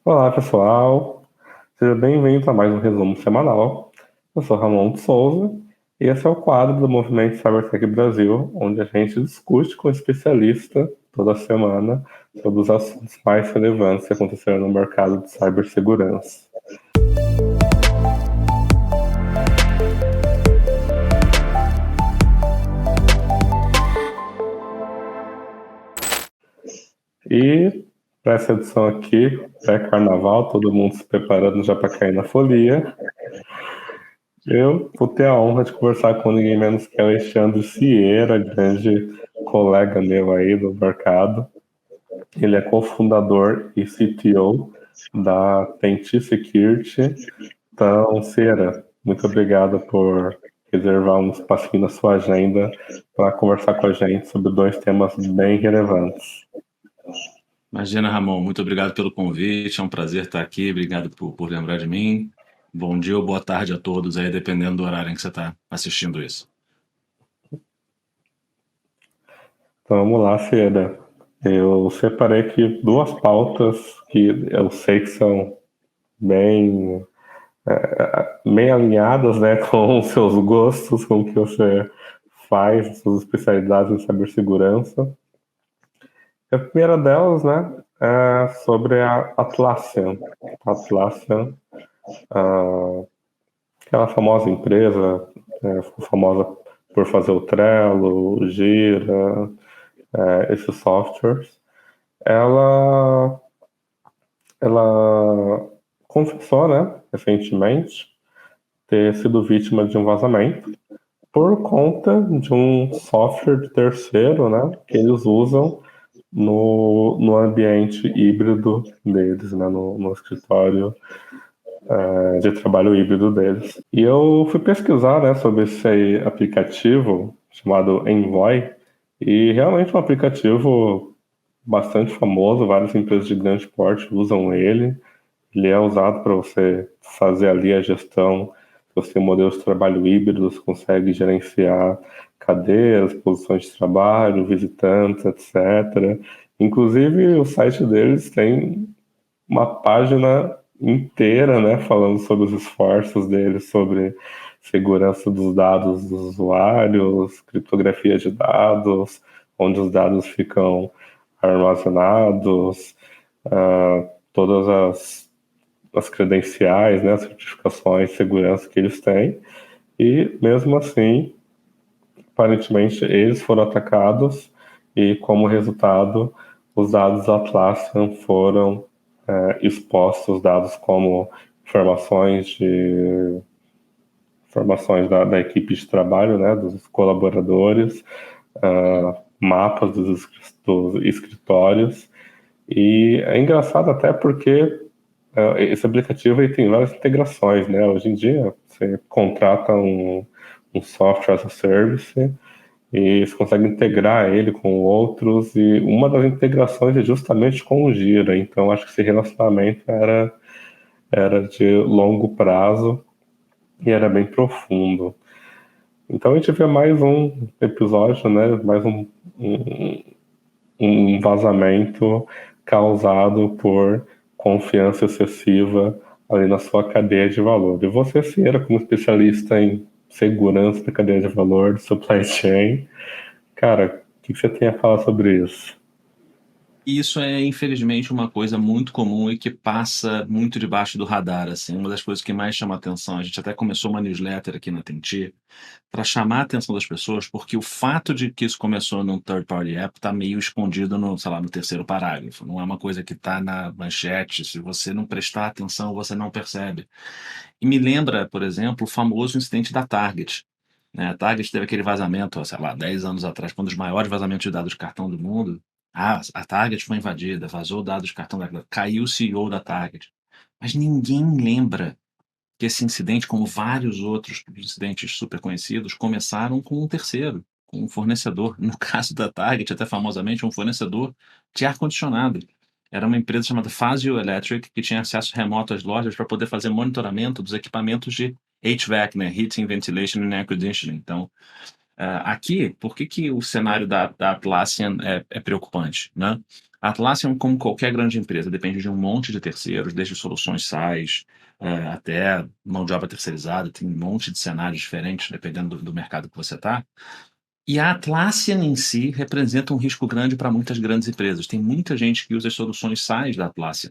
Olá, pessoal. Seja bem-vindo a mais um resumo semanal. Eu sou Ramon de Souza e esse é o quadro do Movimento CyberTech Brasil, onde a gente discute com um especialista toda semana sobre os assuntos mais relevantes que aconteceram no mercado de cibersegurança. E para essa edição aqui, pré-carnaval, todo mundo se preparando já para cair na folia, eu vou ter a honra de conversar com ninguém menos que Alexandre Sierra, grande colega meu aí do mercado. Ele é cofundador e CTO da Tenti Security. Então, Sierra, muito obrigado por reservar um espacinho na sua agenda para conversar com a gente sobre dois temas bem relevantes. Imagina, Ramon, muito obrigado pelo convite, é um prazer estar aqui, obrigado por lembrar de mim. Bom dia ou boa tarde a todos aí, dependendo do horário em que você está assistindo isso. Então, vamos lá, Sierra. Eu separei aqui duas pautas que eu sei que são bem, bem alinhadas, né, com os seus gostos, com o que você faz, suas especialidades em cibersegurança. A primeira delas, né, é sobre a Atlassian. A Atlassian, aquela famosa empresa, famosa por fazer o Trello, o Gira, esses softwares, ela, ela confessou, né, recentemente, ter sido vítima de um vazamento por conta de um software de terceiro, né, que eles usam no ambiente híbrido deles, né, no escritório de trabalho híbrido deles. E eu fui pesquisar, né, sobre esse aplicativo chamado Envoy, e realmente é um aplicativo bastante famoso, várias empresas de grande porte usam ele. Ele é usado para você fazer ali a gestão, você tem modelos de trabalho híbridos, consegue gerenciar cadeiras, posições de trabalho, visitantes, etc. Inclusive, o site deles tem uma página inteira, né, falando sobre os esforços deles, sobre segurança dos dados dos usuários, criptografia de dados, onde os dados ficam armazenados, todas as credenciais, né, as certificações de segurança que eles têm. E mesmo assim, aparentemente, eles foram atacados e, como resultado, os dados Atlassian foram expostos, dados como informações da equipe de trabalho, né, dos colaboradores, mapas dos escritórios. E é engraçado até porque esse aplicativo aí tem várias integrações, né? Hoje em dia, você contrata um software as a service e você consegue integrar ele com outros, e uma das integrações é justamente com o Gira. Então, acho que esse relacionamento era de longo prazo e era bem profundo. Então, a gente vê mais um episódio, né? Mais um vazamento causado por confiança excessiva ali na sua cadeia de valor. E você, Cieira, como especialista em segurança da cadeia de valor, de supply chain, cara, o que você tem a falar sobre isso? E isso é, infelizmente, uma coisa muito comum e que passa muito debaixo do radar, assim, uma das coisas que mais chama atenção. A gente até começou uma newsletter aqui na Tenti para chamar a atenção das pessoas, porque o fato de que isso começou num third party app está meio escondido no, sei lá, no terceiro parágrafo. Não é uma coisa que está na manchete. Se você não prestar atenção, você não percebe. E me lembra, por exemplo, o famoso incidente da Target. Né? A Target teve aquele vazamento, sei lá, 10 anos atrás, um dos maiores vazamentos de dados de cartão do mundo. Ah, a Target foi invadida, vazou dados de cartão caiu o CEO da Target. Mas ninguém lembra que esse incidente, como vários outros incidentes super conhecidos, começaram com um terceiro, com um fornecedor. No caso da Target, até famosamente, um fornecedor de ar-condicionado. Era uma empresa chamada Fazio Electric, que tinha acesso remoto às lojas para poder fazer monitoramento dos equipamentos de HVAC, né? Heating, Ventilation and Air Conditioning. Então, aqui, por que o cenário da Atlassian é preocupante, né? A Atlassian, como qualquer grande empresa, depende de um monte de terceiros, desde soluções SaaS, até mão de obra terceirizada, tem um monte de cenários diferentes, dependendo do mercado que você está. E a Atlassian em si representa um risco grande para muitas grandes empresas. Tem muita gente que usa as soluções SaaS da Atlassian.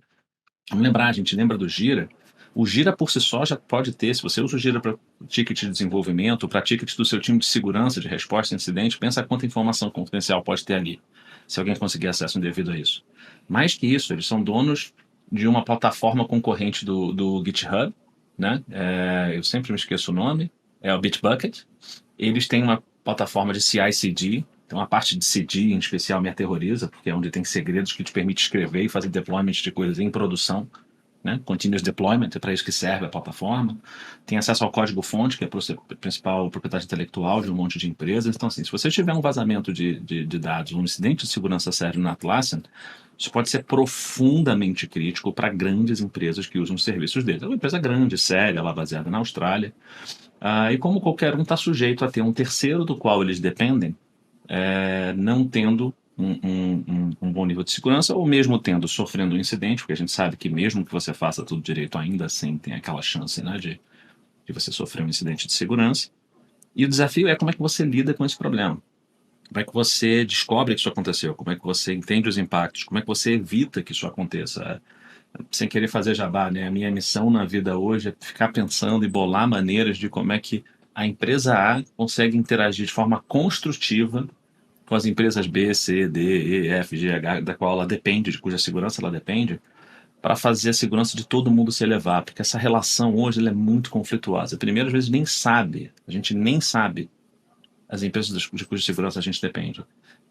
Vamos lembrar, a gente lembra do Gira. O Gira por si só já pode ter, se você usa o Gira para ticket de desenvolvimento, para ticket do seu time de segurança, de resposta a incidente, pensa quanta informação confidencial pode ter ali, se alguém conseguir acesso indevido a isso. Mais que isso, eles são donos de uma plataforma concorrente do GitHub, né? Eu sempre me esqueço o nome, é o Bitbucket. Eles têm uma plataforma de CI/CD, tem uma parte de CD em especial me aterroriza, porque é onde tem segredos que te permite escrever e fazer deployment de coisas em produção, né? Continuous deployment, é para isso que serve a plataforma. Tem acesso ao código-fonte, que é a principal propriedade intelectual de um monte de empresas. Então, assim, se você tiver um vazamento de dados, um incidente de segurança sério na Atlassian, isso pode ser profundamente crítico para grandes empresas que usam os serviços deles. É uma empresa grande, séria, ela baseada na Austrália. E como qualquer um está sujeito a ter um terceiro do qual eles dependem, não tendo um bom nível de segurança, ou mesmo sofrendo um incidente, porque a gente sabe que mesmo que você faça tudo direito, ainda assim tem aquela chance, né, de você sofrer um incidente de segurança. E o desafio é como é que você lida com esse problema. Como é que você descobre que isso aconteceu? Como é que você entende os impactos? Como é que você evita que isso aconteça? Sem querer fazer jabá, né? A minha missão na vida hoje é ficar pensando e bolar maneiras de como é que a empresa A consegue interagir de forma construtiva com as empresas B, C, D, E, F, G, H, da qual ela depende, de cuja segurança ela depende, para fazer a segurança de todo mundo se elevar, porque essa relação hoje ela é muito conflituosa. Primeiro, às vezes a gente nem sabe as empresas de cuja segurança a gente depende.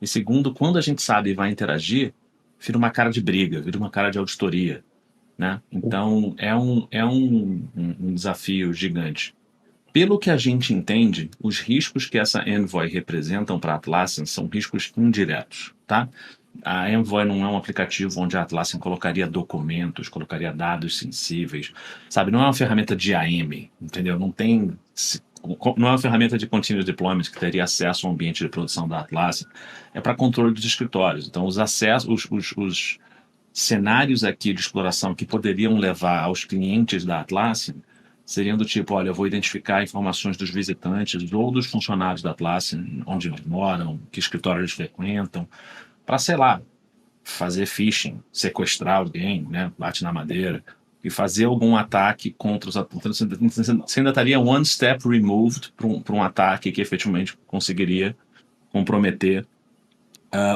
E segundo, quando a gente sabe e vai interagir, vira uma cara de briga, vira uma cara de auditoria, né? Então, é um desafio gigante. Pelo que a gente entende, os riscos que essa Envoy representam para a Atlassian são riscos indiretos, tá? A Envoy não é um aplicativo onde a Atlassian colocaria documentos, colocaria dados sensíveis, sabe? Não é uma ferramenta de IAM, entendeu? Não é uma ferramenta de continuous deployment que teria acesso ao ambiente de produção da Atlassian. É para controle dos escritórios. Então, os acessos, os cenários aqui de exploração que poderiam levar aos clientes da Atlassian seriam do tipo, olha, eu vou identificar informações dos visitantes ou dos funcionários da Atlassian, onde eles moram, que escritório eles frequentam, para, sei lá, fazer phishing, sequestrar alguém, né, bate na madeira, e fazer algum ataque contra os atletas. Você ainda estaria one step removed para um ataque que efetivamente conseguiria comprometer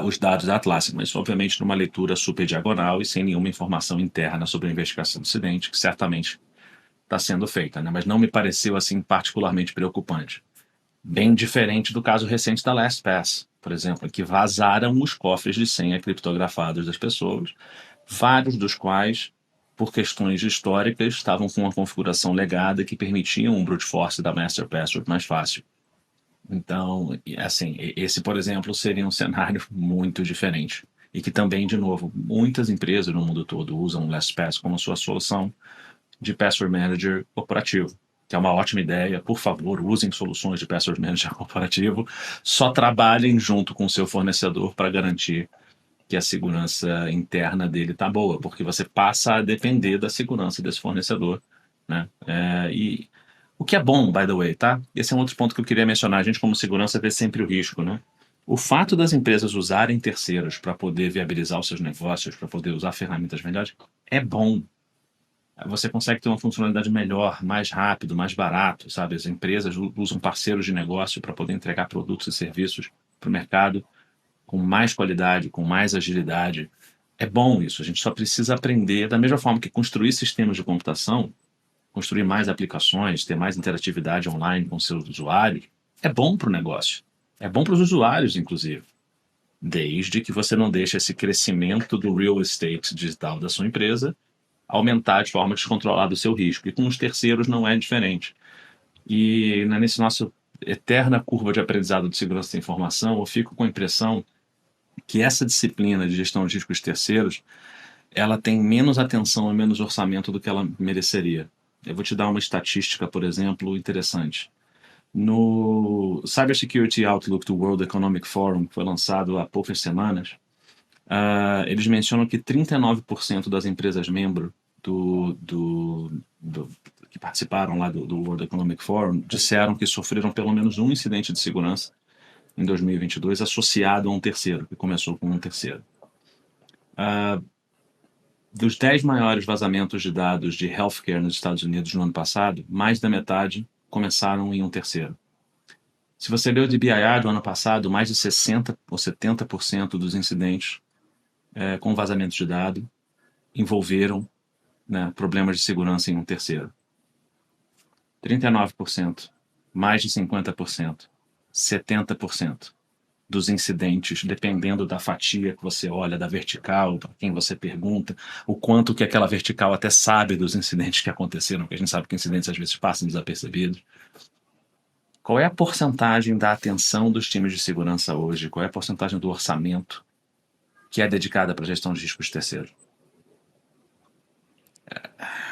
os dados da Atlassian, mas obviamente numa leitura super diagonal e sem nenhuma informação interna sobre a investigação do incidente, que certamente está sendo feita, né? Mas não me pareceu assim particularmente preocupante. Bem diferente do caso recente da LastPass, por exemplo, em que vazaram os cofres de senha criptografados das pessoas, vários dos quais, por questões históricas, estavam com uma configuração legada que permitia um brute force da master password mais fácil. Então, assim, esse, por exemplo, seria um cenário muito diferente. E que também, de novo, muitas empresas no mundo todo usam o LastPass como sua solução de Password Manager corporativo, que é uma ótima ideia. Por favor, usem soluções de Password Manager corporativo. Só trabalhem junto com o seu fornecedor para garantir que a segurança interna dele está boa, porque você passa a depender da segurança desse fornecedor, né? E o que é bom, by the way, tá? Esse é um outro ponto que eu queria mencionar. A gente, como segurança, vê sempre o risco, né? O fato das empresas usarem terceiros para poder viabilizar os seus negócios, para poder usar ferramentas melhores, é bom. Você consegue ter uma funcionalidade melhor, mais rápido, mais barato, sabe? As empresas usam parceiros de negócio para poder entregar produtos e serviços para o mercado com mais qualidade, com mais agilidade. É bom isso, a gente só precisa aprender, da mesma forma que construir sistemas de computação, construir mais aplicações, ter mais interatividade online com seus usuários, é bom para o negócio. É bom para os usuários, inclusive. Desde que você não deixe esse crescimento do real estate digital da sua empresa aumentar de forma descontrolada o seu risco. E com os terceiros não é diferente. E nesse nosso eterna curva de aprendizado de segurança da informação, eu fico com a impressão que essa disciplina de gestão de riscos terceiros, ela tem menos atenção e menos orçamento do que ela mereceria. Eu vou te dar uma estatística, por exemplo, interessante. No Cybersecurity Outlook do World Economic Forum, que foi lançado há poucas semanas, Eles mencionam que 39% das empresas membro que participaram lá do World Economic Forum disseram que sofreram pelo menos um incidente de segurança em 2022 associado a um terceiro, que começou com um terceiro. Dos 10 maiores vazamentos de dados de healthcare nos Estados Unidos no ano passado, mais da metade começaram em um terceiro. Se você leu o DBIR do ano passado, mais de 60% ou 70% dos incidentes com vazamentos de dados envolveram, né, problemas de segurança em um terceiro. 39%, mais de 50%, 70% dos incidentes, dependendo da fatia que você olha, da vertical, para quem você pergunta, o quanto que aquela vertical até sabe dos incidentes que aconteceram, porque a gente sabe que incidentes às vezes passam desapercebidos. Qual é a porcentagem da atenção dos times de segurança hoje? Qual é a porcentagem do orçamento que é dedicada para a gestão de riscos de terceiros?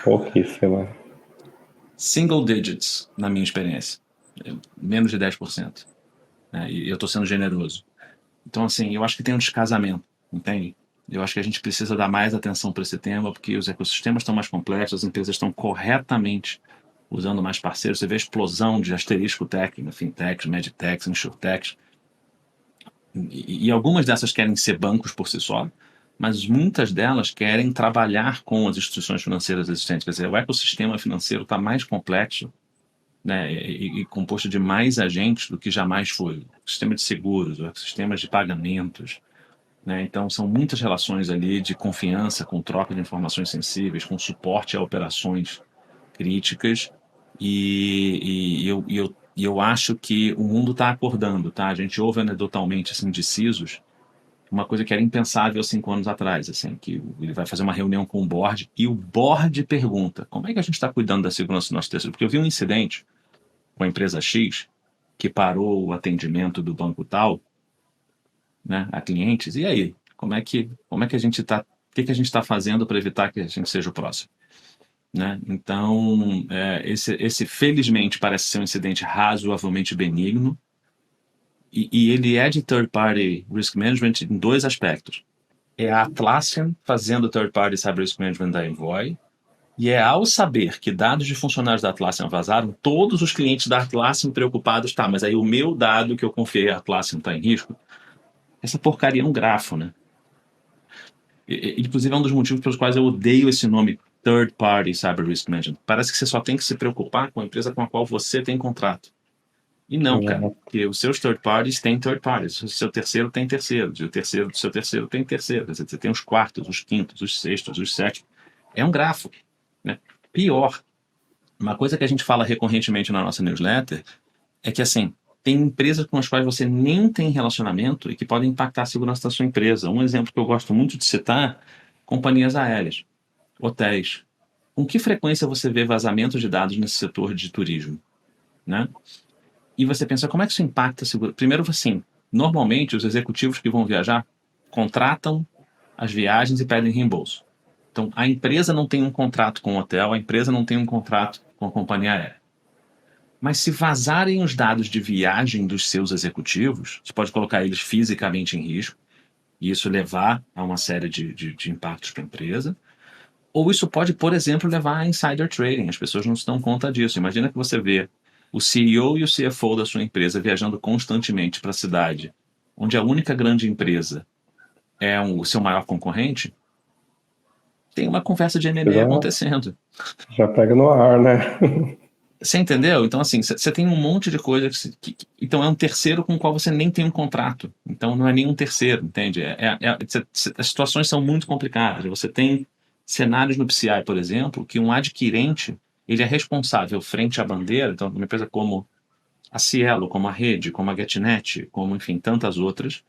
Pouquíssima. Single digits, na minha experiência. Menos de 10%. Né? E eu estou sendo generoso. Então, assim, eu acho que tem um descasamento, entende? Eu acho que a gente precisa dar mais atenção para esse tema, porque os ecossistemas estão mais complexos, as empresas estão corretamente usando mais parceiros. Você vê a explosão de asterisco tech, fintechs, medtechs, insurtechs. E algumas dessas querem ser bancos por si só, mas muitas delas querem trabalhar com as instituições financeiras existentes. Quer dizer, o ecossistema financeiro está mais complexo, né, e composto de mais agentes do que jamais foi. O sistema de seguros, o sistema de pagamentos. Né, então, são muitas relações ali de confiança, com troca de informações sensíveis, com suporte a operações críticas. E eu acho que o mundo está acordando. Tá? A gente ouve anedotalmente assim, de CISOs, uma coisa que era impensável 5 anos atrás, assim, que ele vai fazer uma reunião com o board e o board pergunta: como é que a gente está cuidando da segurança do nosso terceiro? Porque eu vi um incidente com a empresa X que parou o atendimento do banco tal, né, a clientes. E aí, como é que a gente está? O que a gente está fazendo para evitar que a gente seja o próximo? Né? Então, esse felizmente parece ser um incidente razoavelmente benigno. E ele é de third party risk management em 2 aspectos. É a Atlassian fazendo third party cyber risk management da Envoy, e é ao saber que dados de funcionários da Atlassian vazaram, todos os clientes da Atlassian preocupados, tá, mas aí o meu dado que eu confiei à Atlassian está em risco. Essa porcaria é um grafo, né? Inclusive é um dos motivos pelos quais eu odeio esse nome third party cyber risk management. Parece que você só tem que se preocupar com a empresa com a qual você tem contrato. E não, cara, porque os seus third parties têm third parties, o seu terceiro tem terceiro, e o terceiro do seu terceiro tem terceiro. Quer dizer, você tem os quartos, os quintos, os sextos, os sétimos. É um grafo. Né? Pior, uma coisa que a gente fala recorrentemente na nossa newsletter é que, assim, tem empresas com as quais você nem tem relacionamento e que podem impactar a segurança da sua empresa. Um exemplo que eu gosto muito de citar: companhias aéreas, hotéis. Com que frequência você vê vazamentos de dados nesse setor de turismo? Né? E você pensa, como é que isso impacta a segurança? Primeiro, assim, normalmente os executivos que vão viajar contratam as viagens e pedem reembolso. Então, a empresa não tem um contrato com o hotel, a empresa não tem um contrato com a companhia aérea. Mas se vazarem os dados de viagem dos seus executivos, você pode colocar eles fisicamente em risco, e isso levar a uma série de impactos para a empresa. Ou isso pode, por exemplo, levar a insider trading. As pessoas não se dão conta disso. Imagina que você vê o CEO e o CFO da sua empresa viajando constantemente para a cidade, onde a única grande empresa é o seu maior concorrente. Tem uma conversa de M&A acontecendo. Já pega no ar, né? Você entendeu? Então, assim, você tem um monte de coisa então é um terceiro com o qual você nem tem um contrato. Então não é nenhum terceiro, entende? As situações são muito complicadas. Você tem cenários no PCI, por exemplo, que um adquirente ele é responsável frente à bandeira. Então, uma empresa como a Cielo, como a Rede, como a GetNet, como, enfim, tantas outras,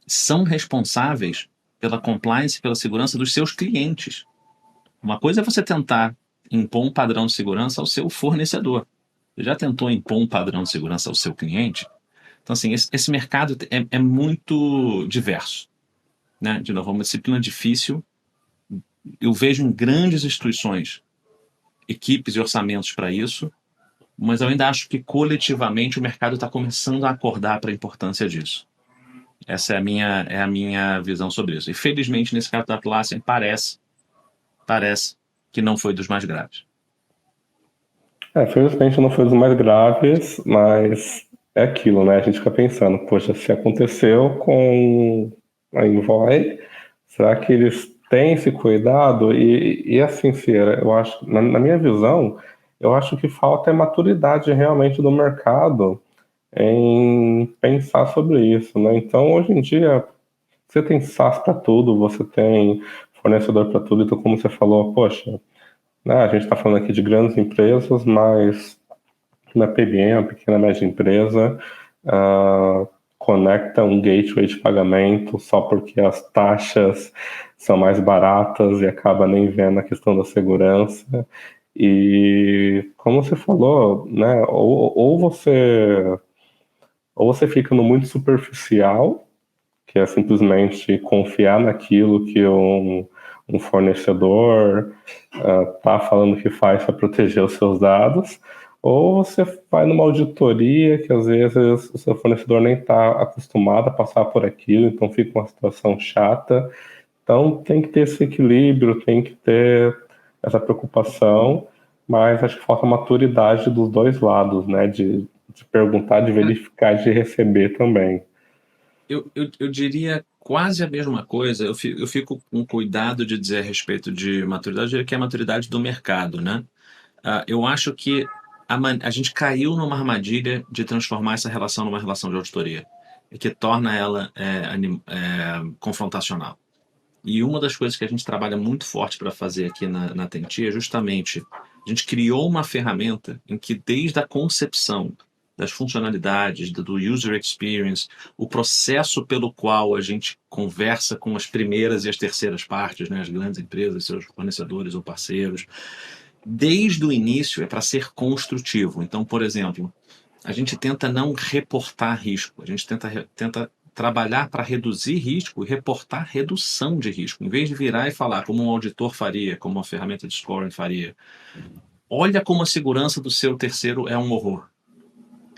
são responsáveis pela compliance, pela segurança dos seus clientes. Uma coisa é você tentar impor um padrão de segurança ao seu fornecedor. Você já tentou impor um padrão de segurança ao seu cliente? Então, assim, esse mercado é muito diverso. Né? De novo, é uma disciplina difícil. Eu vejo em grandes instituições equipes e orçamentos para isso, mas eu ainda acho que coletivamente o mercado está começando a acordar para a importância disso. Essa é a minha visão sobre isso. E felizmente, nesse caso da Atlassian, parece que não foi dos mais graves. Felizmente não foi dos mais graves, mas é aquilo, né? A gente fica pensando, poxa, se aconteceu com a Envoy, será que eles têm esse cuidado? E assim, Cira, eu acho, na minha visão, eu acho que falta é maturidade realmente do mercado em pensar sobre isso, né? Então, hoje em dia, você tem SaaS para tudo, você tem fornecedor para tudo, então, como você falou, poxa, né, a gente está falando aqui de grandes empresas, mas na PBM, a pequena e média empresa, ah, conecta um gateway de pagamento só porque as taxas são mais baratas e acaba nem vendo a questão da segurança. E como você falou, né, ou você fica no muito superficial, que é simplesmente confiar naquilo que um fornecedor está falando que faz para proteger os seus dados, ou você vai numa auditoria que às vezes o seu fornecedor nem está acostumado a passar por aquilo, então fica uma situação chata. Então tem que ter esse equilíbrio, tem que ter essa preocupação, mas acho que falta maturidade dos dois lados, né? De perguntar, de verificar, de receber também. Eu diria quase a mesma coisa. Eu fico com cuidado de dizer a respeito de maturidade, eu diria que é a maturidade do mercado, né? Eu acho que a gente caiu numa armadilha de transformar essa relação numa relação de auditoria, e que torna ela confrontacional. E uma das coisas que a gente trabalha muito forte para fazer aqui na Tenti é justamente, a gente criou uma ferramenta em que desde a concepção das funcionalidades, do user experience, o processo pelo qual a gente conversa com as primeiras e as terceiras partes, né, as grandes empresas, seus fornecedores ou parceiros, desde o início é para ser construtivo. Então, por exemplo, a gente tenta não reportar risco, a gente tenta trabalhar para reduzir risco e reportar redução de risco, em vez de virar e falar como um auditor faria, como uma ferramenta de scoring faria. Olha como a segurança do seu terceiro é um horror.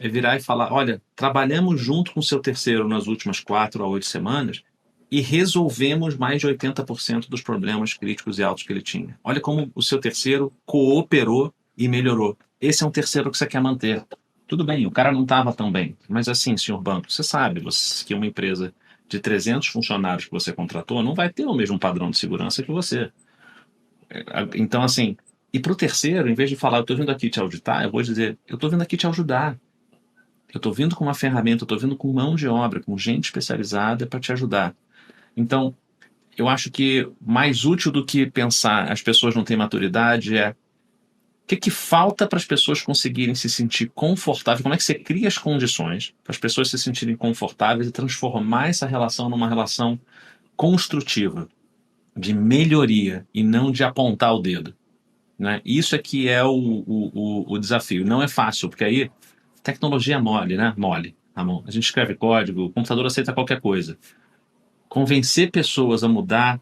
É virar e falar, olha, trabalhamos junto com o seu terceiro nas últimas 4 a 8 semanas e resolvemos mais de 80% dos problemas críticos e altos que ele tinha. Olha como o seu terceiro cooperou e melhorou. Esse é um terceiro que você quer manter. Tudo bem, o cara não estava tão bem, mas assim, senhor banco, você sabe que uma empresa de 300 funcionários que você contratou não vai ter o mesmo padrão de segurança que você. Então, assim, e para o terceiro, em vez de falar, eu estou vindo aqui te auditar, eu vou dizer, eu estou vindo aqui te ajudar. Eu estou vindo com uma ferramenta, eu estou vindo com mão de obra, com gente especializada para te ajudar. Então, eu acho que mais útil do que pensar as pessoas não têm maturidade é o que falta para as pessoas conseguirem se sentir confortáveis, como é que você cria as condições para as pessoas se sentirem confortáveis e transformar essa relação numa relação construtiva, de melhoria e não de apontar o dedo. Né? Isso é que é o desafio. Não é fácil, porque aí tecnologia é mole, né? Mole. Tá bom. A gente escreve código, o computador aceita qualquer coisa. Convencer pessoas a mudar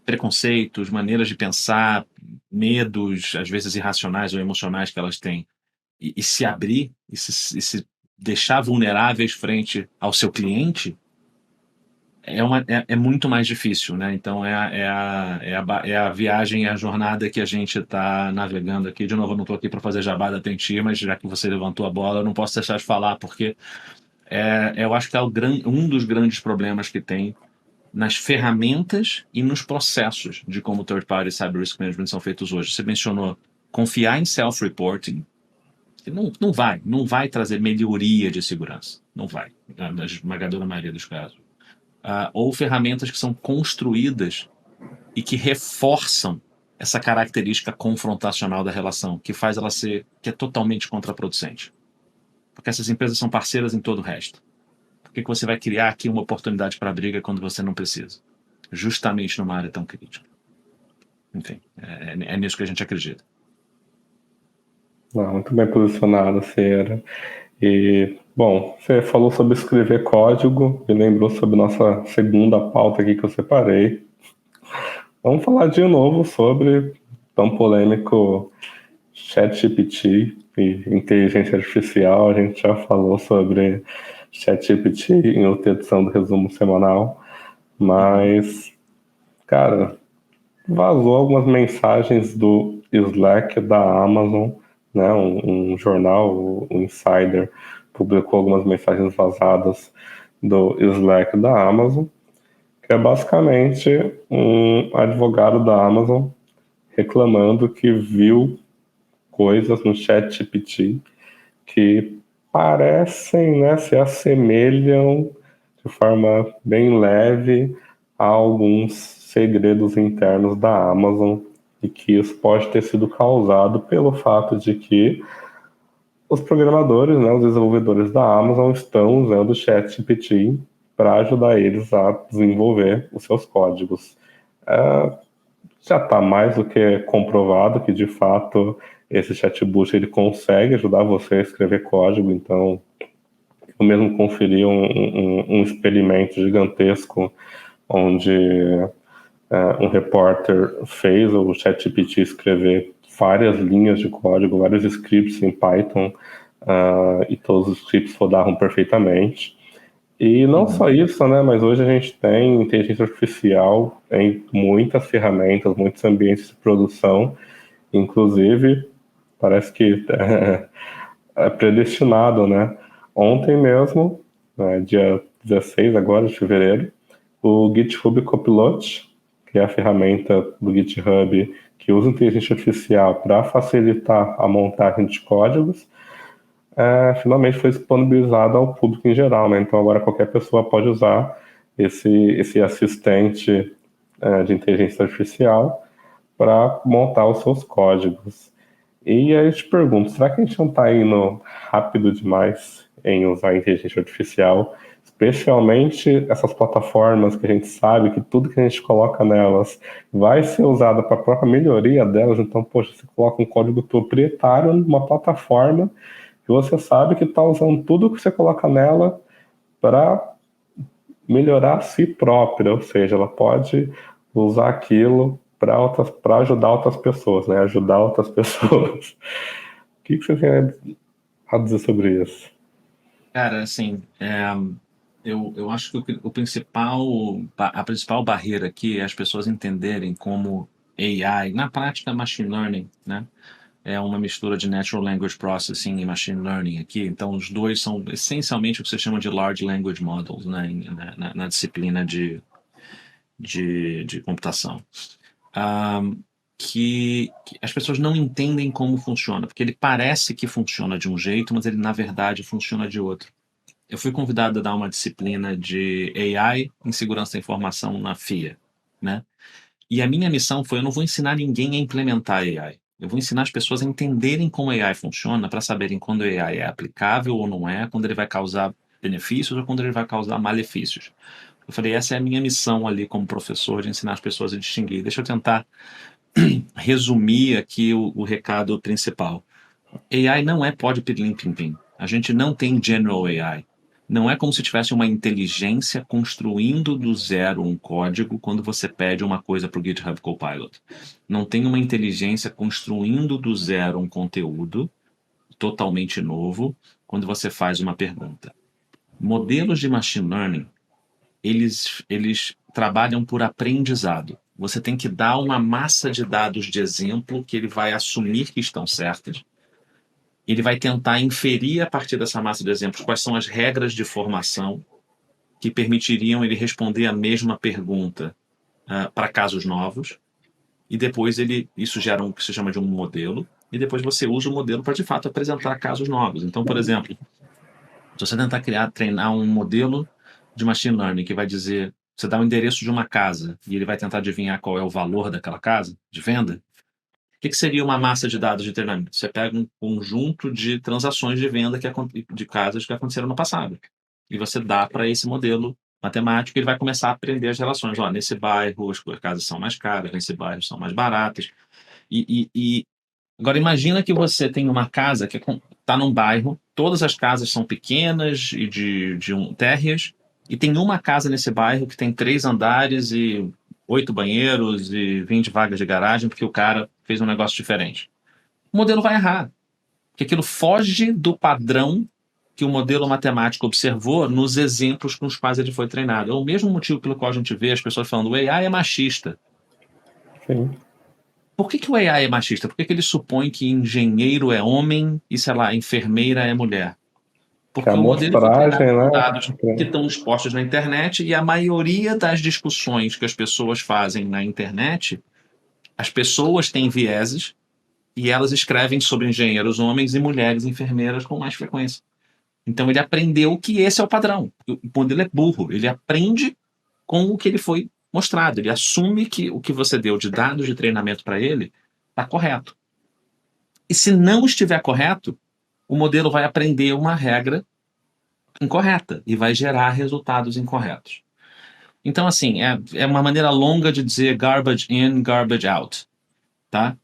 preconceitos, maneiras de pensar, medos, às vezes irracionais ou emocionais que elas têm, e se abrir, e se deixar vulneráveis frente ao seu cliente, é muito mais difícil, né? Então é a viagem, é a jornada que a gente está navegando aqui. De novo, eu não estou aqui para fazer jabá da Tenti, mas já que você levantou a bola, eu não posso deixar de falar, porque eu acho que é um dos grandes problemas que tem nas ferramentas e nos processos de como third party cyber risk management são feitos hoje. Você mencionou confiar em self-reporting, que não vai trazer melhoria de segurança. Não vai, na esmagadora maioria dos casos. Ou ferramentas que são construídas e que reforçam essa característica confrontacional da relação, que faz ela ser, que é totalmente contraproducente. Porque essas empresas são parceiras em todo o resto. Por que você vai criar aqui uma oportunidade para briga quando você não precisa? Justamente numa área tão crítica. Enfim, é nisso que a gente acredita. Não, muito bem posicionado, Cera. E, bom, você falou sobre escrever código, me lembrou sobre nossa segunda pauta aqui que eu separei. Vamos falar de novo sobre tão polêmico ChatGPT e inteligência artificial. A gente já falou sobre ChatGPT em outra edição do resumo semanal, mas, cara, vazou algumas mensagens do Slack da Amazon, né? Um jornal, o Insider, publicou algumas mensagens vazadas do Slack da Amazon, que é basicamente um advogado da Amazon reclamando que viu coisas no ChatGPT que parecem, né, se assemelham de forma bem leve a alguns segredos internos da Amazon e que isso pode ter sido causado pelo fato de que os programadores, né, os desenvolvedores da Amazon estão usando o ChatGPT para ajudar eles a desenvolver os seus códigos. Já está mais do que comprovado que, de fato, esse chatbot ele consegue ajudar você a escrever código. Então, eu mesmo conferi um experimento gigantesco onde um repórter fez o ChatGPT escrever várias linhas de código, vários scripts em Python, e todos os scripts rodavam perfeitamente. E não só isso, né? Mas hoje a gente tem inteligência artificial em muitas ferramentas, muitos ambientes de produção, inclusive parece que é predestinado, né? Ontem mesmo, dia 16 agora de fevereiro, o GitHub Copilot, que é a ferramenta do GitHub que usa inteligência artificial para facilitar a montagem de códigos, finalmente foi disponibilizado ao público em geral, né? Então agora qualquer pessoa pode usar esse assistente de inteligência artificial para montar os seus códigos. E aí eu te pergunto, será que a gente não está indo rápido demais em usar a inteligência artificial, especialmente essas plataformas que a gente sabe que tudo que a gente coloca nelas vai ser usado para a própria melhoria delas? Então, poxa, você coloca um código proprietário numa plataforma que você sabe que está usando tudo que você coloca nela para melhorar a si própria, ou seja, ela pode usar aquilo para ajudar outras pessoas, né? Ajudar outras pessoas. O que você tem a dizer sobre isso? Cara, assim, eu acho que a principal barreira aqui é as pessoas entenderem como AI, na prática, machine learning, né? É uma mistura de Natural Language Processing e Machine Learning aqui. Então, os dois são essencialmente o que você chama de Large Language Models, né? Na disciplina de computação. Que as pessoas não entendem como funciona, porque ele parece que funciona de um jeito, mas ele, na verdade, funciona de outro. Eu fui convidado a dar uma disciplina de AI em segurança da informação na FIA, né? E a minha missão foi: eu não vou ensinar ninguém a implementar AI. Eu vou ensinar as pessoas a entenderem como a AI funciona, para saberem quando a AI é aplicável ou não é, quando ele vai causar benefícios ou quando ele vai causar malefícios. Eu falei, essa é a minha missão ali como professor, de ensinar as pessoas a distinguir. Deixa eu tentar resumir aqui o recado principal. AI não é pode pirlim pim pim. A gente não tem general AI. Não é como se tivesse uma inteligência construindo do zero um código quando você pede uma coisa para o GitHub Copilot. Não tem uma inteligência construindo do zero um conteúdo totalmente novo quando você faz uma pergunta. Modelos de machine learning, eles trabalham por aprendizado. Você tem que dar uma massa de dados de exemplo que ele vai assumir que estão certas. Ele vai tentar inferir a partir dessa massa de exemplos quais são as regras de formação que permitiriam ele responder a mesma pergunta para casos novos. E depois isso gera o que se chama de um modelo. E depois você usa o modelo para, de fato, apresentar casos novos. Então, por exemplo, se você tentar treinar um modelo de machine learning que vai dizer, você dá o endereço de uma casa e ele vai tentar adivinhar qual é o valor daquela casa de venda, o que seria uma massa de dados de treinamento? Você pega um conjunto de transações de venda de casas que aconteceram no passado e você dá para esse modelo matemático e ele vai começar a aprender as relações. Ó, nesse bairro as casas são mais caras, nesse bairro são mais baratas. E agora imagina que você tem uma casa que está num bairro, todas as casas são pequenas e de térreas, e tem uma casa nesse bairro que tem 3 andares e 8 banheiros e 20 vagas de garagem, porque o cara fez um negócio diferente. O modelo vai errar, porque aquilo foge do padrão que o modelo matemático observou nos exemplos com os quais ele foi treinado. É o mesmo motivo pelo qual a gente vê as pessoas falando o AI é machista. Sim. Por que o AI é machista? Por que ele supõe que engenheiro é homem e, sei lá, enfermeira é mulher? Que a Porque o modelo foi treinado amostragem, com né? dados que estão expostos na internet e a maioria das discussões que as pessoas fazem na internet, as pessoas têm vieses e elas escrevem sobre engenheiros homens e mulheres enfermeiras com mais frequência. Então ele aprendeu que esse é o padrão. O modelo é burro, ele aprende com o que ele foi mostrado, ele assume que o que você deu de dados de treinamento para ele está correto. E se não estiver correto, o modelo vai aprender uma regra incorreta e vai gerar resultados incorretos. Então, assim, é uma maneira longa de dizer garbage in, garbage out, tá?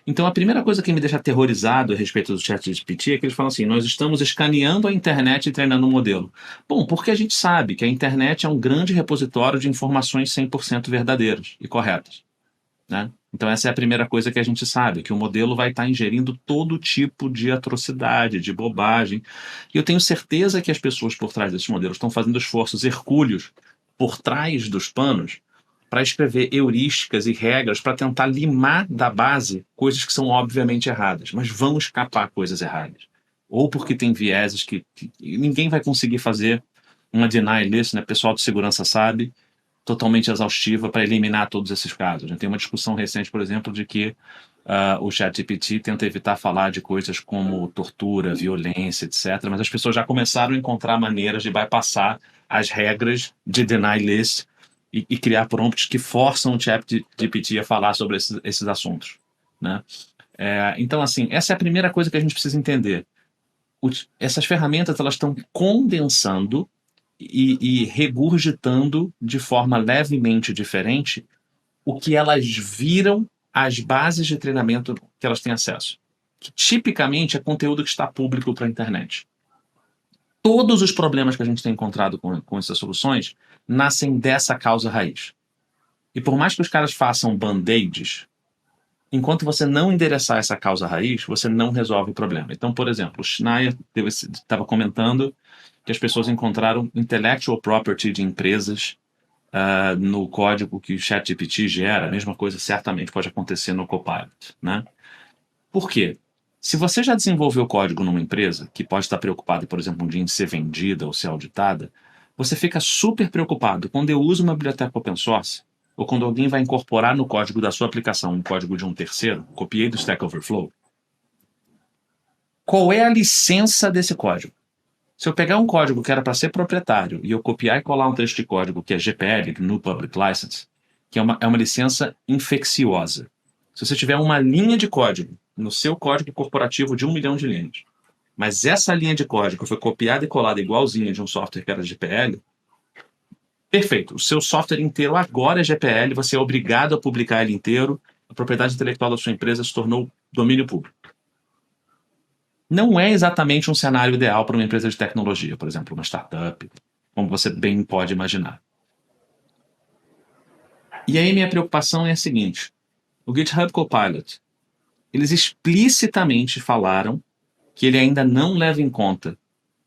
Então, a primeira coisa que me deixa aterrorizado a respeito do ChatGPT é que eles falam assim, nós estamos escaneando a internet e treinando um modelo. Bom, porque a gente sabe que a internet é um grande repositório de informações 100% verdadeiras e corretas, né? Então, essa é a primeira coisa que a gente sabe, que o modelo vai estar ingerindo todo tipo de atrocidade, de bobagem. E eu tenho certeza que as pessoas por trás desses modelos estão fazendo esforços hercúleos por trás dos panos para escrever heurísticas e regras para tentar limar da base coisas que são obviamente erradas, mas vão escapar coisas erradas. Ou porque tem vieses que ninguém vai conseguir fazer uma deny list, né? O pessoal de segurança sabe, totalmente exaustiva para eliminar todos esses casos. Tem uma discussão recente, por exemplo, de que o ChatGPT tenta evitar falar de coisas como tortura, violência, etc. Mas as pessoas já começaram a encontrar maneiras de bypassar as regras de deny list e criar prompts que forçam o ChatGPT a falar sobre esses assuntos, né? Então, assim, essa é a primeira coisa que a gente precisa entender. Essas ferramentas elas estão condensando e regurgitando de forma levemente diferente o que elas viram as bases de treinamento que elas têm acesso, que tipicamente é conteúdo que está público para a internet. Todos os problemas que a gente tem encontrado com essas soluções nascem dessa causa raiz. E por mais que os caras façam band-aids, enquanto você não endereçar essa causa raiz, você não resolve o problema. Então, por exemplo, o Schneier estava comentando que as pessoas encontraram intellectual property de empresas no código que o ChatGPT gera. A mesma coisa certamente pode acontecer no Copilot, né? Por quê? Se você já desenvolveu código numa empresa que pode estar preocupada, por exemplo, um dia em ser vendida ou ser auditada, você fica super preocupado quando eu uso uma biblioteca open source ou quando alguém vai incorporar no código da sua aplicação um código de um terceiro, copiei do Stack Overflow. Qual é a licença desse código? Se eu pegar um código que era para ser proprietário e eu copiar e colar um texto de código que é GPL, no Public License, que é uma licença infecciosa. Se você tiver uma linha de código no seu código corporativo de 1 milhão de linhas, mas essa linha de código foi copiada e colada igualzinha de um software que era GPL, perfeito. O seu software inteiro agora é GPL, você é obrigado a publicar ele inteiro, a propriedade intelectual da sua empresa se tornou domínio público. Não é exatamente um cenário ideal para uma empresa de tecnologia, por exemplo, uma startup, como você bem pode imaginar. E aí minha preocupação é a seguinte, o GitHub Copilot, eles explicitamente falaram que ele ainda não leva em conta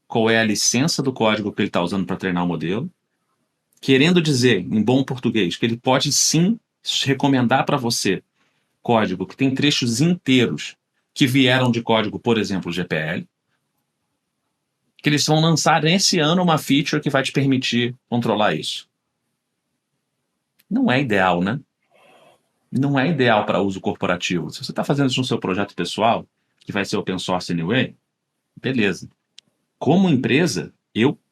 qual é a licença do código que ele está usando para treinar o modelo, querendo dizer, em bom português, que ele pode sim recomendar para você código que tem trechos inteiros que vieram de código, por exemplo, GPL, que eles vão lançar nesse ano uma feature que vai te permitir controlar isso. Não é ideal, né? Não é ideal para uso corporativo. Se você está fazendo isso no seu projeto pessoal, que vai ser open source anyway, beleza. Como empresa,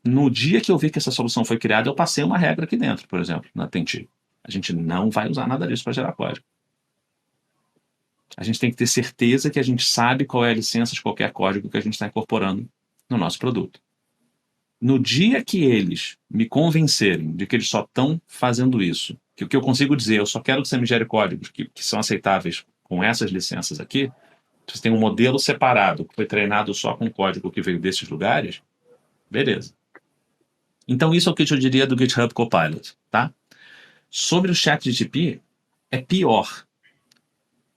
no dia que eu vi que essa solução foi criada, eu passei uma regra aqui dentro, por exemplo, na Tenti. A gente não vai usar nada disso para gerar código. A gente tem que ter certeza que a gente sabe qual é a licença de qualquer código que a gente está incorporando no nosso produto. No dia que eles me convencerem de que eles só estão fazendo isso, que o que eu consigo dizer, eu só quero que você me gere códigos que são aceitáveis com essas licenças aqui, você tem um modelo separado, que foi treinado só com código que veio desses lugares, beleza. Então isso é o que eu diria do GitHub Copilot, tá? Sobre o ChatGPT, é pior.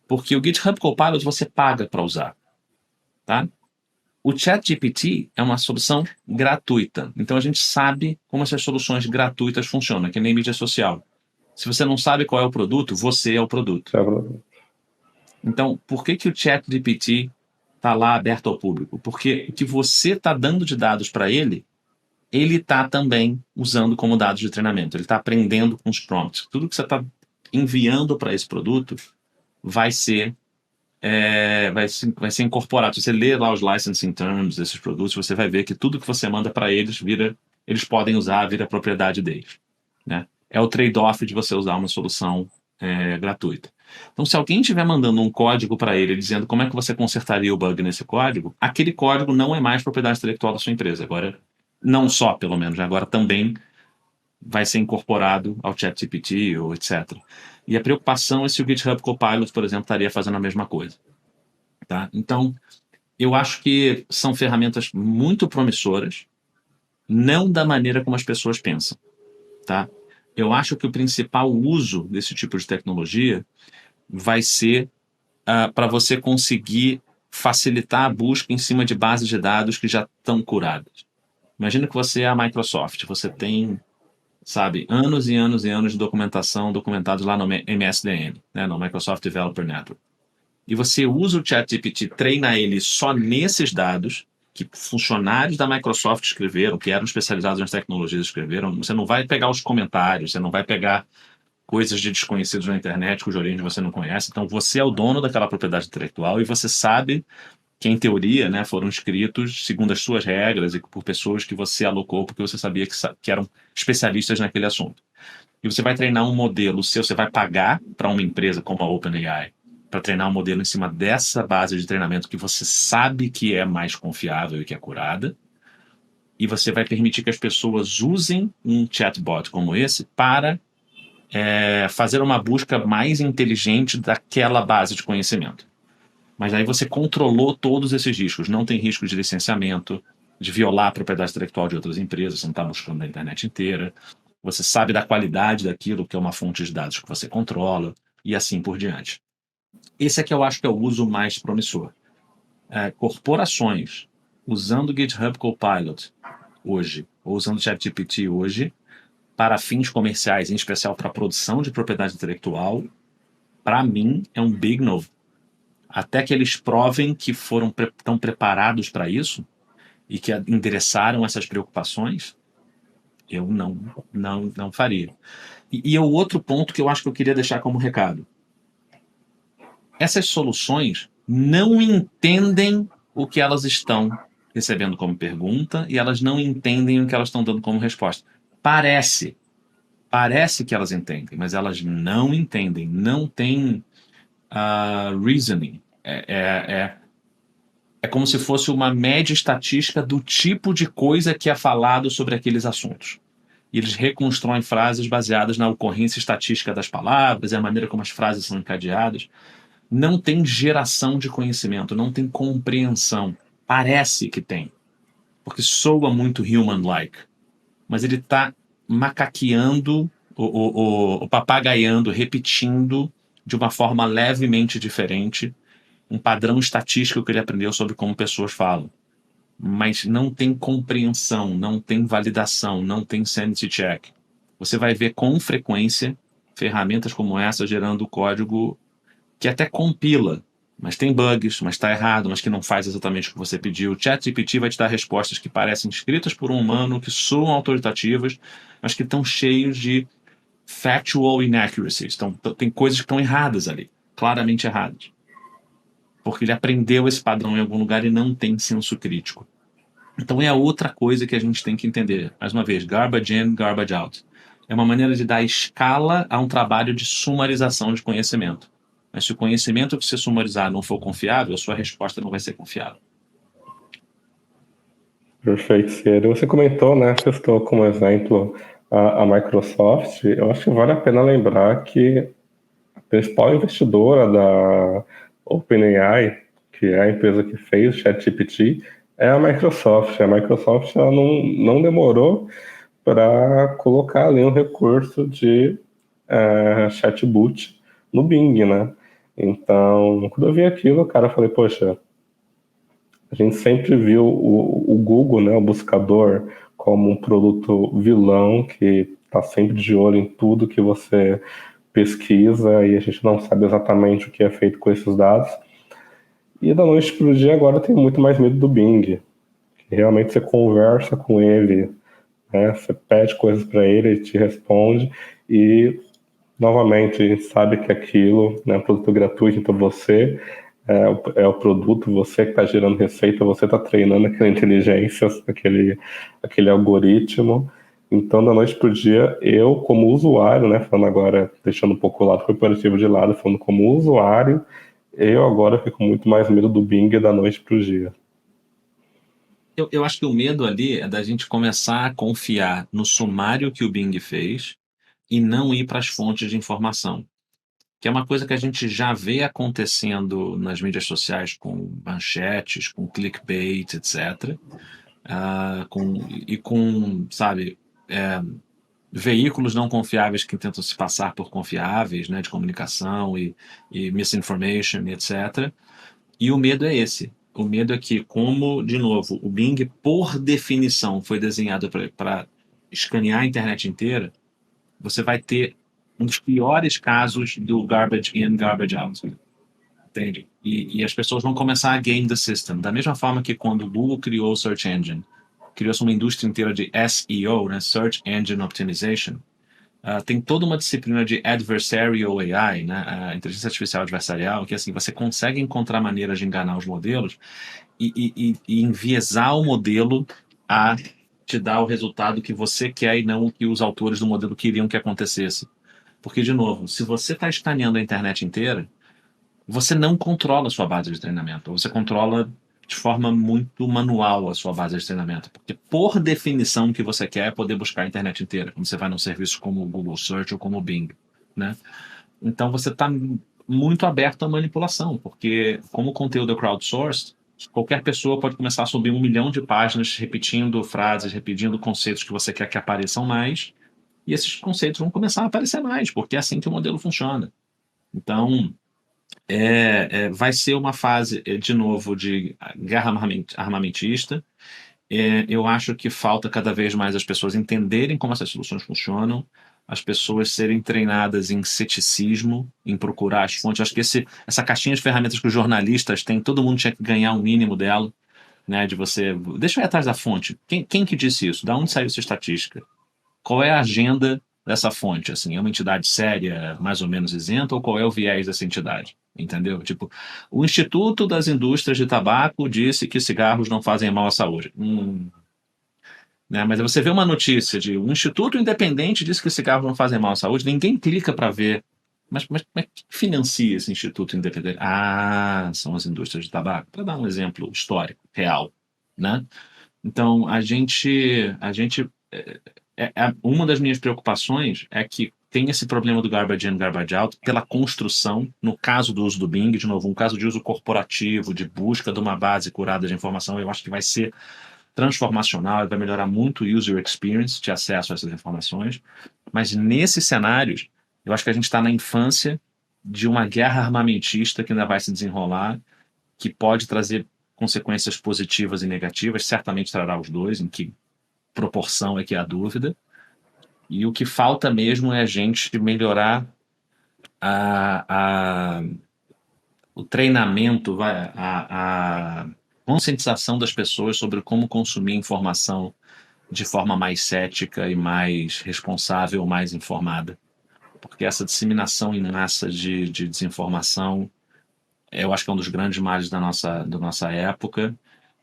Porque o GitHub Copilot você paga para usar, tá? O ChatGPT é uma solução gratuita. Então a gente sabe como essas soluções gratuitas funcionam, que nem mídia social. Se você não sabe qual é o produto, você é o produto. Então, por que o ChatGPT está lá aberto ao público? Porque o que você está dando de dados para ele está também usando como dados de treinamento. Ele está aprendendo com os prompts. Tudo que você está enviando para esse produto vai ser incorporado. Se você ler lá os licensing terms desses produtos, você vai ver que tudo que você manda para eles eles podem usar, vira propriedade deles, né? É o trade-off de você usar uma solução gratuita. Então, se alguém estiver mandando um código para ele dizendo como é que você consertaria o bug nesse código, aquele código não é mais propriedade intelectual da sua empresa. Agora, não só, pelo menos, agora também vai ser incorporado ao ChatGPT ou etc. E a preocupação é se o GitHub Copilot, por exemplo, estaria fazendo a mesma coisa. Tá? Então, eu acho que são ferramentas muito promissoras, não da maneira como as pessoas pensam. Tá? Eu acho que o principal uso desse tipo de tecnologia vai ser para você conseguir facilitar a busca em cima de bases de dados que já estão curadas. Imagina que você é a Microsoft, você tem, sabe, anos e anos e anos de documentação documentados lá no MSDN, né, no Microsoft Developer Network. E você usa o ChatGPT, treina ele só nesses dados que funcionários da Microsoft escreveram, que eram especializados nas tecnologias escreveram. Você não vai pegar os comentários, você não vai pegar coisas de desconhecidos na internet cuja origem você não conhece. Então você é o dono daquela propriedade intelectual e você sabe que, em teoria, né, foram escritos segundo as suas regras e por pessoas que você alocou porque você sabia que eram especialistas naquele assunto. E você vai treinar um modelo seu, você vai pagar para uma empresa como a OpenAI para treinar um modelo em cima dessa base de treinamento que você sabe que é mais confiável e que é curada, e você vai permitir que as pessoas usem um chatbot como esse para fazer uma busca mais inteligente daquela base de conhecimento. Mas aí você controlou todos esses riscos. Não tem risco de licenciamento, de violar a propriedade intelectual de outras empresas, você não está buscando na internet inteira. Você sabe da qualidade daquilo, que é uma fonte de dados que você controla, e assim por diante. Esse é que eu acho que é o uso mais promissor. Corporações usando o GitHub Copilot hoje, ou usando o ChatGPT hoje, para fins comerciais, em especial para a produção de propriedade intelectual, para mim é um big no. Até que eles provem que estão preparados para isso e que endereçaram essas preocupações, eu não faria. E o outro ponto que eu acho que eu queria deixar como recado. Essas soluções não entendem o que elas estão recebendo como pergunta e elas não entendem o que elas estão dando como resposta. Parece que elas entendem, mas elas não entendem, não tem reasoning. É como se fosse uma média estatística do tipo de coisa que é falado sobre aqueles assuntos. E eles reconstroem frases baseadas na ocorrência estatística das palavras e a maneira como as frases são encadeadas. Não tem geração de conhecimento, não tem compreensão. Parece que tem, porque soa muito human-like, mas ele está macaqueando, o papagaiando, repetindo de uma forma levemente diferente um padrão estatístico que ele aprendeu sobre como pessoas falam. Mas não tem compreensão, não tem validação, não tem sanity check. Você vai ver com frequência ferramentas como essa gerando código que até compila, mas tem bugs, mas está errado, mas que não faz exatamente o que você pediu. O ChatGPT vai te dar respostas que parecem escritas por um humano, que soam autoritativas, mas que estão cheios de factual inaccuracies. Então, tem coisas que estão erradas ali, claramente erradas. Porque ele aprendeu esse padrão em algum lugar e não tem senso crítico. Então é outra coisa que a gente tem que entender. Mais uma vez, garbage in, garbage out. É uma maneira de dar escala a um trabalho de sumarização de conhecimento. Mas se o conhecimento que você sumarizar não for confiável, a sua resposta não vai ser confiável. Perfeito, Ciro. Você comentou, né, citou como exemplo a Microsoft. Eu acho que vale a pena lembrar que a principal investidora da OpenAI, que é a empresa que fez o ChatGPT, é a Microsoft. A Microsoft ela não demorou para colocar ali um recurso de chatbot no Bing, né? Então, quando eu vi aquilo, cara, eu falei, poxa, A gente sempre viu o Google, né, o buscador, como um produto vilão que está sempre de olho em tudo que você pesquisa e a gente não sabe exatamente o que é feito com esses dados. E da noite para o dia agora eu tenho muito mais medo do Bing, que realmente você conversa com ele, né, você pede coisas para ele, ele te responde e novamente a gente sabe que aquilo, né, é um produto gratuito, então você é o produto, você que está gerando receita, você está treinando aquela inteligência, aquele algoritmo. Então, da noite para o dia, eu, como usuário, né, falando agora, deixando um pouco o lado corporativo de lado, falando como usuário, eu agora fico muito mais medo do Bing da noite para o dia. Eu acho que o medo ali é da gente começar a confiar no sumário que o Bing fez e não ir para as fontes de informação, que é uma coisa que a gente já vê acontecendo nas mídias sociais com manchetes, com clickbait, etc. Com, sabe, veículos não confiáveis que tentam se passar por confiáveis, né, de comunicação e misinformation, etc. E o medo é esse. O medo é que, como, de novo, o Bing, por definição, foi desenhado para escanear a internet inteira, você vai ter um dos piores casos do garbage in, garbage out. Entende? E as pessoas vão começar a game the system. Da mesma forma que quando o Google criou o Search Engine, criou-se uma indústria inteira de SEO, né, Search Engine Optimization. Tem toda uma disciplina de adversarial AI, né, a inteligência artificial adversarial, que assim, você consegue encontrar maneiras de enganar os modelos e enviesar o modelo a te dar o resultado que você quer e não o que os autores do modelo queriam que acontecesse. Porque, de novo, se você está escaneando a internet inteira, você não controla a sua base de treinamento, ou você controla de forma muito manual a sua base de treinamento, porque por definição o que você quer é poder buscar a internet inteira, quando você vai num serviço como o Google Search ou como o Bing, né? Então você está muito aberto à manipulação, porque como o conteúdo é crowdsourced, qualquer pessoa pode começar a subir 1 milhão de páginas repetindo frases, repetindo conceitos que você quer que apareçam mais, e esses conceitos vão começar a aparecer mais, porque é assim que o modelo funciona. Então, vai ser uma fase, de novo, de guerra armamentista. Eu acho que falta cada vez mais as pessoas entenderem como essas soluções funcionam, as pessoas serem treinadas em ceticismo, em procurar as fontes. Acho que essa caixinha de ferramentas que os jornalistas têm, todo mundo tinha que ganhar um mínimo dela, né? De você. Deixa eu ir atrás da fonte. Quem que disse isso? Da onde saiu essa estatística? Qual é a agenda dessa fonte? Assim, é uma entidade séria, mais ou menos isenta, ou qual é o viés dessa entidade? Entendeu? Tipo, o Instituto das Indústrias de Tabaco disse que cigarros não fazem mal à saúde. Né? Mas você vê uma notícia de um instituto independente disse que cigarros não fazem mal à saúde, ninguém clica para ver. Mas quem financia esse instituto independente? Ah, são as indústrias de tabaco. Para dar um exemplo histórico, real, né? Então, uma das minhas preocupações é que tem esse problema do garbage in, garbage out pela construção, no caso do uso do Bing, de novo, um caso de uso corporativo, de busca de uma base curada de informação, eu acho que vai ser transformacional, vai melhorar muito o user experience de acesso a essas informações, mas nesses cenários, eu acho que a gente está na infância de uma guerra armamentista que ainda vai se desenrolar, que pode trazer consequências positivas e negativas, certamente trará os dois, em que proporção é que há dúvida, e o que falta mesmo é a gente melhorar a, a, o treinamento, a conscientização das pessoas sobre como consumir informação de forma mais cética e mais responsável, mais informada. Porque essa disseminação em massa de desinformação, eu acho que é um dos grandes males da nossa época.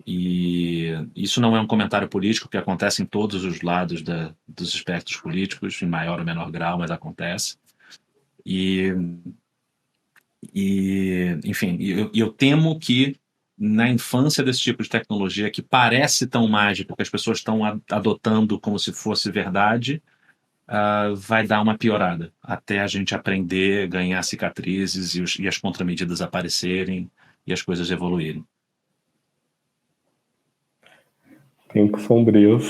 E isso não é um comentário político, que acontece em todos os lados dos espectros políticos, em maior ou menor grau, mas acontece. E, enfim, eu temo que na infância desse tipo de tecnologia, que parece tão mágico, que as pessoas estão adotando como se fosse verdade, vai dar uma piorada, até a gente aprender, ganhar cicatrizes e as contramedidas aparecerem e as coisas evoluírem. Tempos sombrios.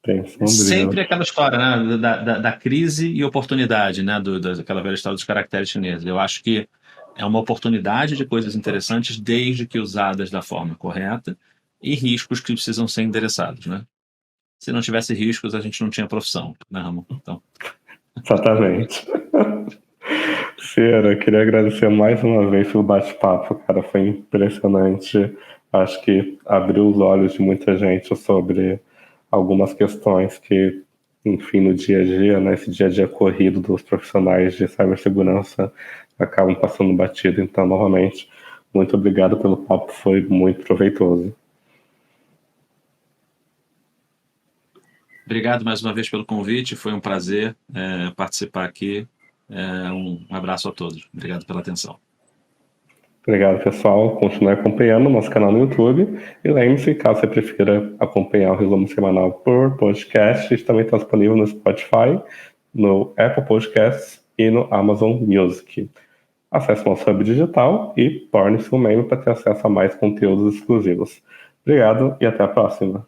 Tempos sombrios. Sempre aquela história, né, da crise e oportunidade, né, daquela velha história dos caracteres chineses. Eu acho que É uma oportunidade de coisas interessantes desde que usadas da forma correta e riscos que precisam ser endereçados, né? Se não tivesse riscos, a gente não tinha profissão, né, Ramon? Então, Exatamente. Cira, queria agradecer mais uma vez pelo bate-papo, cara, foi impressionante. Acho que abriu os olhos de muita gente sobre algumas questões que, enfim, no dia a dia, né, esse dia a dia corrido dos profissionais de cibersegurança acabam passando batido. Então, novamente, muito obrigado pelo papo, foi muito proveitoso. obrigado mais uma vez pelo convite, foi um prazer participar aqui. Um abraço a todos. Obrigado pela atenção. Obrigado, pessoal. Continue acompanhando o nosso canal no YouTube. E lembre-se, caso você prefira acompanhar o resumo semanal por podcast, ele também está disponível no Spotify, no Apple Podcasts e no Amazon Music. Acesse o nosso hub digital e torne-se um membro para ter acesso a mais conteúdos exclusivos. Obrigado e até a próxima.